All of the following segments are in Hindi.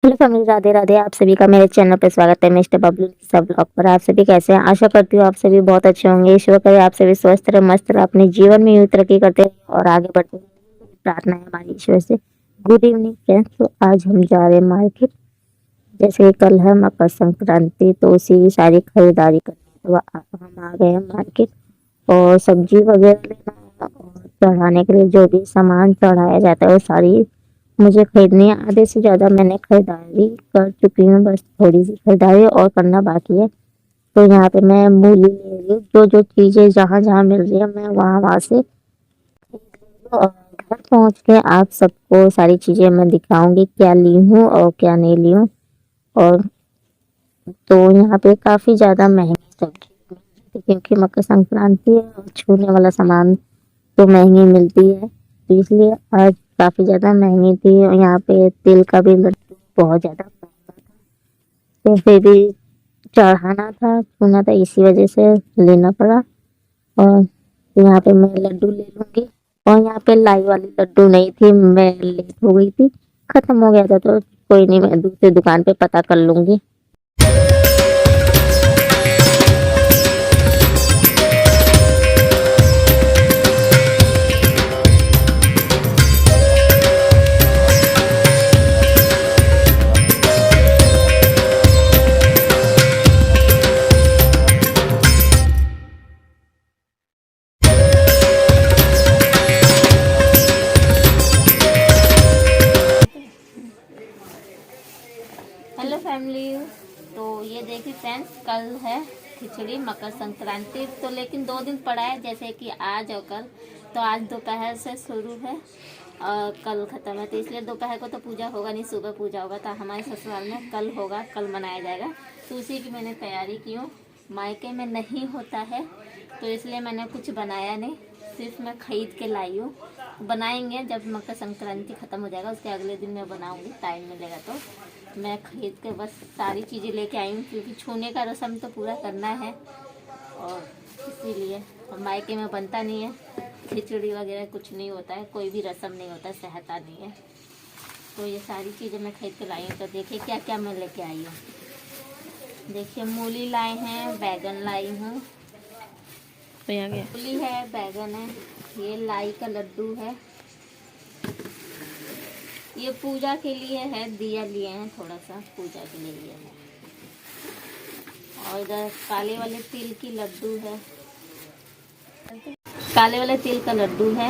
Hello family, Radhe Radhe. आप सभी का मेरे चैनल पर स्वागत है मिस्टर बबलू सब ब्लॉग पर। आप सभी कैसे हैं? आशा करती हूँ आप सभी बहुत अच्छे होंगे। ईश्वर करे आप सभी स्वस्थ रहे, मस्त रहे, अपने जीवन में यूं तरक्की करते रहे और आगे बढ़ते रहे। प्रार्थना है हमारी ईश्वर से। Good evening friends. तो आज हम जा रहे हैं मार्केट। जैसे कि कल है मकर संक्रांति, तो उसी की सारी खरीदारी करनी है। तो हम आ गए हैं मार्केट और सब्जी वगैरह लेना है और चढ़ाने के लिए जो भी सामान चढ़ाया जाता है वो सारी मुझे खरीदनी है। आधे से ज़्यादा मैंने खरीदारी कर चुकी हूँ, बस थोड़ी सी खरीदारी और करना बाकी है। तो यहाँ पे मैं मूली ले रही हूँ। जो जो चीज़ें जहाँ जहाँ मिल रही है मैं वहाँ वहाँ से और घर पहुँच के आप सबको सारी चीज़ें मैं दिखाऊंगी क्या ली हूँ और क्या नहीं ली हूँ। और तो यहाँ पे काफ़ी ज़्यादा महंगी सब्जी मिलती है क्योंकि मकर संक्रांति है और छूने वाला सामान तो महंगी मिलती है, तो इसलिए आज काफ़ी ज़्यादा महंगी थी। और यहाँ पे तिल का भी लड्डू बहुत ज़्यादा महंगा था, तो फिर भी चढ़ाना था, छूना था, इसी वजह से लेना पड़ा। और यहाँ पे मैं लड्डू ले लूँगी। और यहाँ पे लाई वाली लड्डू नहीं थी, मैं लेट हो गई थी, ख़त्म हो गया था, तो कोई नहीं, मैं दूसरी दुकान पे पता कर लूँगी। Hello family. तो ये देखिए फ्रेंड्स, कल है खिचड़ी मकर संक्रांति, तो लेकिन 2 दिन पड़ा है, जैसे कि आज और कल। तो आज दोपहर से शुरू है और कल ख़त्म है, तो इसलिए दोपहर को तो पूजा होगा नहीं, सुबह पूजा होगा। तो हमारे ससुराल में कल होगा, कल मनाया जाएगा, तो उसी की मैंने तैयारी की हूँ। मायके में नहीं होता है तो इसलिए मैंने कुछ बनाया नहीं, सिर्फ मैं खरीद के लाई हूँ। बनाएंगे जब मकर संक्रांति ख़त्म हो जाएगा, उसके अगले दिन मैं बनाऊँगी, टाइम मिलेगा तो। मैं खरीद के बस सारी चीज़ें लेके आई हूँ क्योंकि छूने का रस्म तो पूरा करना है और इसीलिए। और मायके में बनता नहीं है खिचड़ी वगैरह, कुछ नहीं होता है, कोई भी रस्म नहीं होता, सहता नहीं है। तो ये सारी चीज़ें मैं खरीद के लाई हूँ। तो देखिए क्या क्या मैं लेके आई हूँ। देखिए मूली लाए हैं, बैगन लाई हूँ, तो यहाँ मूली है, बैगन है, ये लाई का लड्डू है, ये पूजा के लिए है, दिया लिए हैं, थोड़ा सा पूजा के लिए लिया है। और इधर काले वाले तिल की लड्डू है, काले वाले तिल का लड्डू है।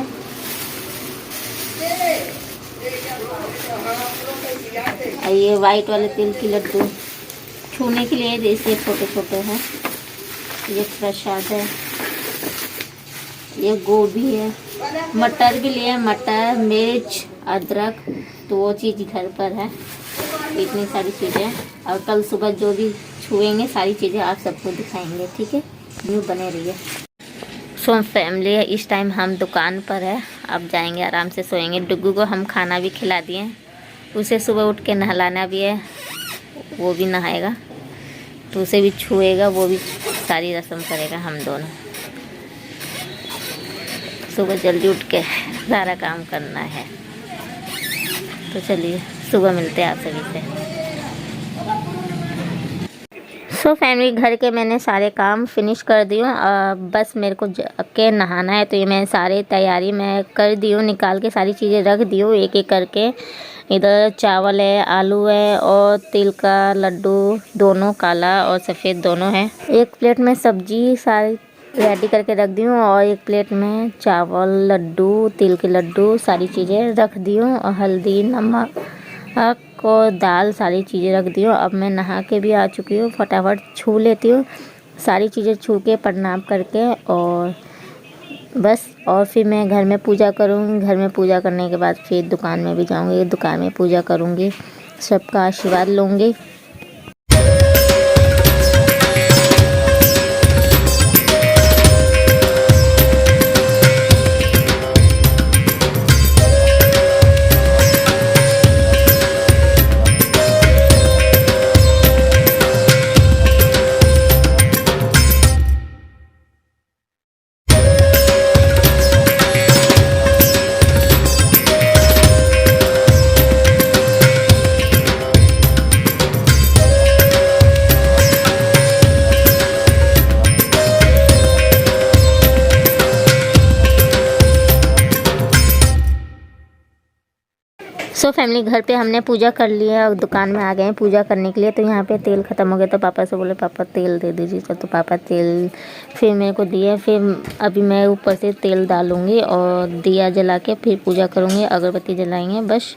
और ये वाइट वाले तिल की लड्डू छूने के लिए, जैसे छोटे छोटे हैं। ये प्रसाद है, ये गोभी है, मटर भी लिए, मटर, मिर्च, अदरक, तो वो चीज़ घर पर है। इतनी सारी चीज़ें, और कल सुबह जो भी छुएंगे सारी चीज़ें आप सबको दिखाएंगे, ठीक है? न्यू बने रहिए। सो फैमिली, इस टाइम हम दुकान पर है, अब जाएंगे आराम से सोएंगे। डुग्गू को हम खाना भी खिला दिए, उसे सुबह उठ के नहलाना भी है, वो भी नहाएगा, तो उसे भी छुएगा, वो भी सारी रस्म करेगा। हम दोनों सुबह जल्दी उठ के सारा काम करना है। तो चलिए सुबह मिलते हैं आप सभी से। सो फैमिली, घर के मैंने सारे काम फिनिश कर दी हूँ, बस मेरे को जाके नहाना है। तो ये मैं सारी तैयारी मैं कर दी हूँ, निकाल के सारी चीज़ें रख दी हूँ एक एक करके। इधर चावल है, आलू है और तिल का लड्डू, दोनों काला और सफ़ेद दोनों है। एक प्लेट में सब्जी सारी रेडी करके रख दी हूँ और एक प्लेट में चावल, लड्डू, तिल के लड्डू, सारी चीज़ें रख दी हूँ। और हल्दी, नमक को दाल, सारी चीज़ें रख दी हूँ। अब मैं नहा के भी आ चुकी हूँ, फटाफट छू लेती हूँ सारी चीज़ें, छू के प्रणाम करके और बस। और फिर मैं घर में पूजा करूँगी। घर में पूजा करने के बाद फिर दुकान में भी जाऊँगी, दुकान में पूजा करूँगी, सबका आशीर्वाद लूँगी। फैमिली घर पे हमने पूजा कर लिया और दुकान में आ गए हैं पूजा करने के लिए। तो यहाँ पे तेल ख़त्म हो गया तो पापा से बोले पापा तेल दे दीजिए, तो पापा तेल फिर मेरे को दिए। फिर अभी मैं ऊपर से तेल डालूँगी और दिया जला के फिर पूजा करूँगी, अगरबत्ती जलाएंगे। बस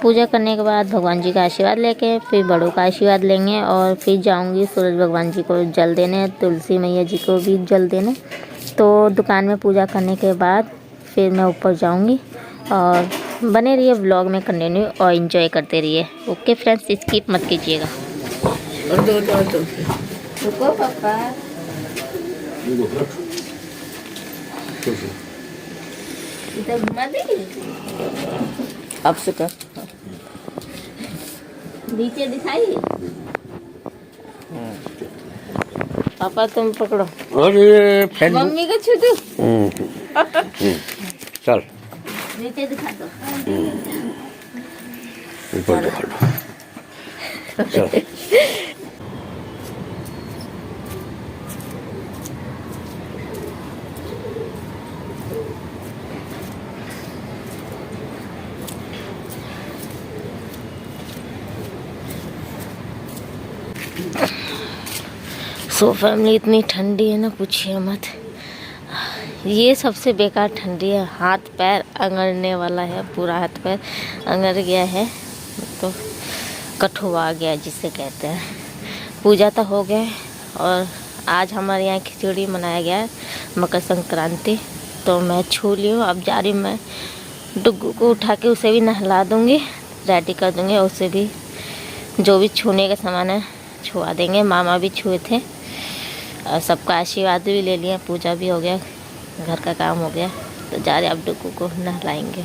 पूजा करने के बाद भगवान जी का आशीर्वाद लेके फिर बड़ों का आशीर्वाद लेंगे और फिर जाऊँगी सूरज भगवान जी को जल देने, तुलसी मैया जी को भी जल देने। तो दुकान में पूजा करने के बाद फिर मैं ऊपर जाऊँगी और बने रहिए व्लॉग में कंटिन्यू और एंजॉय करते रहिए। ओके फ्रेंड्स, स्किप मत कीजिएगा। रुको पापा, इधर घुमा देंगे आपसे कर नीचे दिखाइए। पापा तुम पकड़ो, अरे मम्मी को छू दो। चल नीचे दिखा दो। ऊपर दिखा दो। चल सो फैमिली इतनी ठंडी है ना पूछिए मत। ये सबसे बेकार ठंडी है, हाथ पैर अंगड़ने वाला है, पूरा हाथ पैर अंगड़ गया है, तो कठुआ गया जिसे कहते हैं। पूजा तो हो गया और आज हमारे यहाँ खिचड़ी मनाया गया है, मकर संक्रांति। तो मैं छू ली हूँ, अब जा रही हूँ मैं डुग्गू को उठा के उसे भी नहला दूँगी, रेडी कर दूँगी और उसे भी जो भी छूने का सामान है छुआ देंगे। मामा भी छुए थे और सबका आशीर्वाद भी ले लिया, पूजा भी हो गया, घर का काम हो गया। तो जा रहे अब डुग्गू को नहलाएंगे।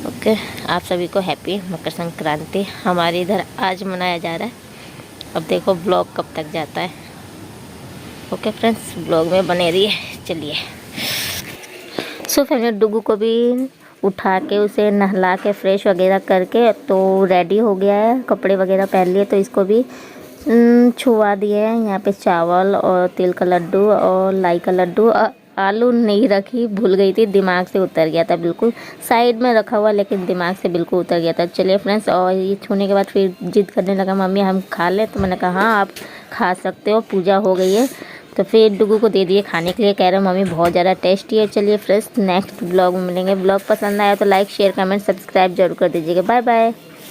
ओके, आप सभी को हैप्पी मकर संक्रांति। हमारे इधर आज मनाया जा रहा है, अब देखो ब्लॉग कब तक जाता है। ओके फ्रेंड्स, ब्लॉग में बने रहिए। चलिए सो फैमिली डुग्गू को भी उठा के उसे नहला के फ्रेश वगैरह करके तो रेडी हो गया है, कपड़े वगैरह पहन लिए। तो इसको भी छुआ दिए हैं। यहाँ पे चावल और तिल का लड्डू और लाई का लड्डू, आलू नहीं रखी, भूल गई थी, दिमाग से उतर गया था, बिल्कुल साइड में रखा हुआ लेकिन दिमाग से बिल्कुल उतर गया था। चलिए फ्रेंड्स, और ये छूने के बाद फिर जिद करने लगा मम्मी हम खा लें। तो मैंने कहा हाँ आप खा सकते हो, पूजा हो गई है। तो फिर डुग्गू को दे दिए खाने के लिए, कह रहे मम्मी बहुत ज़्यादा टेस्टी है। चलिए फ्रेंड्स, नेक्स्ट ब्लॉग में मिलेंगे। ब्लॉग पसंद आया तो लाइक शेयर कमेंट सब्सक्राइब जरूर कर दीजिएगा। Bye bye.